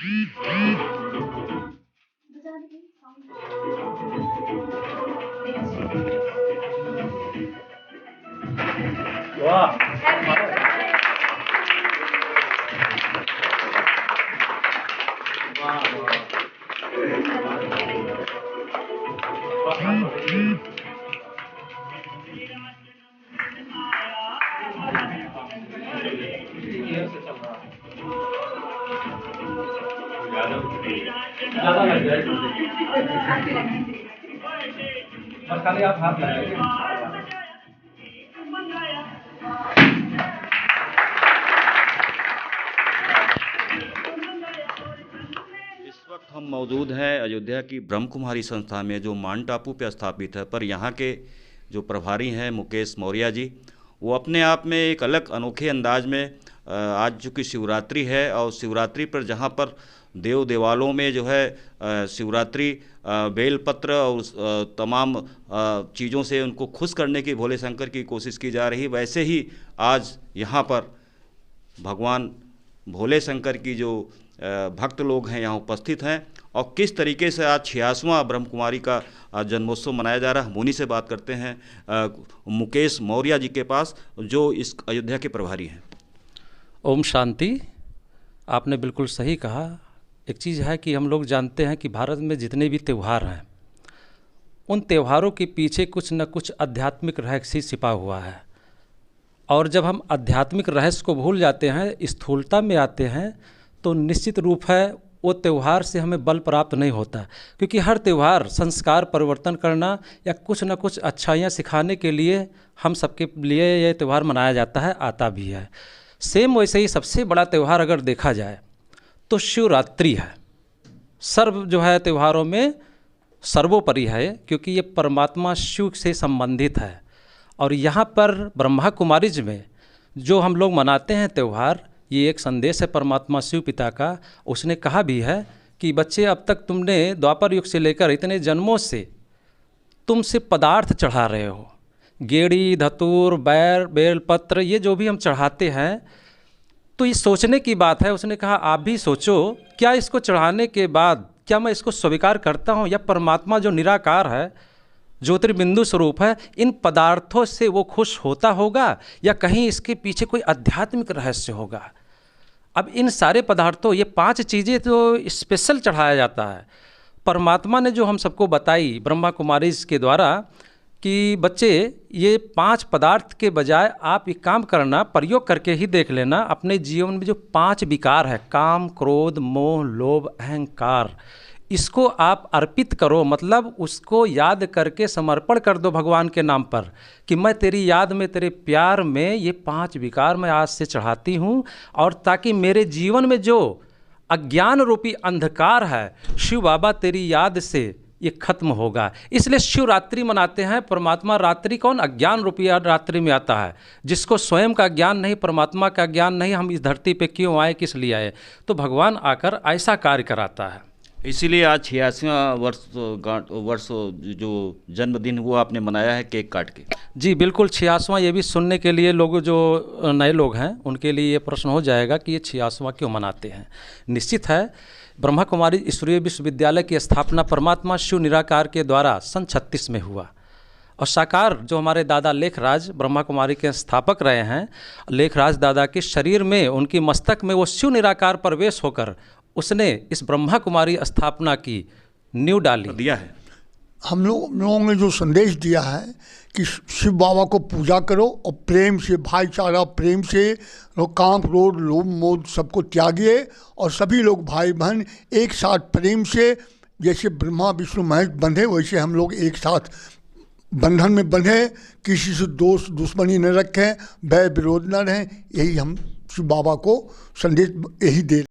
वाह, वाह, वाह। ज़्यादा लग जाएगी। बस खाली आप हाथ लगाइए। इस वक्त हम मौजूद हैं अयोध्या की ब्रह्म कुमारी संस्था में, जो मान टापू पे स्थापित है। पर यहाँ के जो प्रभारी हैं मुकेश मौर्य जी, वो अपने आप में एक अलग अनोखे अंदाज में आज चूँकि शिवरात्रि है, और शिवरात्रि पर जहाँ पर देव देवालों में जो है शिवरात्रि बेलपत्र और तमाम चीज़ों से उनको खुश करने की भोले शंकर की कोशिश की जा रही, वैसे ही आज यहाँ पर भगवान भोले शंकर की जो भक्त लोग हैं यहाँ उपस्थित हैं, और किस तरीके से आज 86वां ब्रह्म कुमारी का जन्मोत्सव मनाया जा रहा है। हम उन्हीं से बात करते हैं मुकेश मौर्य जी के पास, जो इस अयोध्या के प्रभारी हैं। ओम शांति। आपने बिल्कुल सही कहा। एक चीज़ है कि हम लोग जानते हैं कि भारत में जितने भी त्यौहार हैं, उन त्योहारों के पीछे कुछ न कुछ आध्यात्मिक रहस्य छिपा हुआ है। और जब हम आध्यात्मिक रहस्य को भूल जाते हैं, स्थूलता में आते हैं, तो निश्चित रूप है वो त्यौहार से हमें बल प्राप्त नहीं होता। क्योंकि हर त्यौहार संस्कार परिवर्तन करना या कुछ न कुछ अच्छाइयाँ सिखाने के लिए हम सबके लिए ये त्यौहार मनाया जाता है, आता भी है। सेम वैसे ही सबसे बड़ा त्यौहार अगर देखा जाए तो शिवरात्रि है। सर्व जो है त्योहारों में सर्वोपरि है, क्योंकि ये परमात्मा शिव से संबंधित है। और यहाँ पर ब्रह्मा कुमारीज में जो हम लोग मनाते हैं त्यौहार, ये एक संदेश है परमात्मा शिव पिता का। उसने कहा भी है कि बच्चे, अब तक तुमने द्वापर युग से लेकर इतने जन्मों से तुम से पदार्थ चढ़ा रहे हो, गेड़ी धतूर बैर बेलपत्र, ये जो भी हम चढ़ाते हैं, तो ये सोचने की बात है। उसने कहा आप भी सोचो, क्या इसको चढ़ाने के बाद क्या मैं इसको स्वीकार करता हूँ, या परमात्मा जो निराकार है, ज्योतिर्बिंदु स्वरूप है, इन पदार्थों से वो खुश होता होगा, या कहीं इसके पीछे कोई आध्यात्मिक रहस्य होगा। अब इन सारे पदार्थों, ये 5 चीज़ें तो स्पेशल चढ़ाया जाता है। परमात्मा ने जो हम सबको बताई ब्रह्मा कुमारी के द्वारा कि बच्चे, ये 5 पदार्थ के बजाय आप एक काम करना, प्रयोग करके ही देख लेना, अपने जीवन में जो 5 विकार है, काम क्रोध मोह लोभ अहंकार, इसको आप अर्पित करो। मतलब उसको याद करके समर्पण कर दो भगवान के नाम पर कि मैं तेरी याद में, तेरे प्यार में ये 5 विकार मैं आज से चढ़ाती हूँ, और ताकि मेरे जीवन में जो अज्ञान रूपी अंधकार है, शिव बाबा तेरी याद से ये खत्म होगा। इसलिए शिवरात्रि मनाते हैं। परमात्मा रात्रि कौन? अज्ञान रूपी रात्रि में आता है, जिसको स्वयं का ज्ञान नहीं, परमात्मा का ज्ञान नहीं, हम इस धरती पे क्यों आए, किस लिए आए, तो भगवान आकर ऐसा कार्य कराता है। इसीलिए आज 86वां वर्ष जो जन्मदिन वो आपने मनाया है केक काट के। जी बिल्कुल, 86वां। ये भी सुनने के लिए लोग जो नए लोग हैं उनके लिए ये प्रश्न हो जाएगा कि ये 86वां क्यों मनाते हैं। निश्चित है, ब्रह्मा कुमारी ईश्वरीय विश्वविद्यालय की स्थापना परमात्मा शिव निराकार के द्वारा सन 36 में हुआ। और साकार जो हमारे दादा लेखराज ब्रह्मा कुमारी के स्थापक रहे हैं, लेखराज दादा के शरीर में, उनकी मस्तक में वो शिव निराकार प्रवेश होकर उसने इस ब्रह्मा कुमारी स्थापना की नींव डाली दिया है। हम लोगों ने जो संदेश दिया है कि शिव बाबा को पूजा करो और प्रेम से, भाईचारा प्रेम से, काम क्रोध लोभ मोह सबको त्यागिए, और सभी लोग भाई बहन एक साथ प्रेम से, जैसे ब्रह्मा विष्णु महेश बंधे, वैसे हम लोग एक साथ बंधन में बंधे, किसी से दोस्त दुश्मनी न रखें, भय विरोध न रहें। यही हम शिव बाबा को संदेश यही दे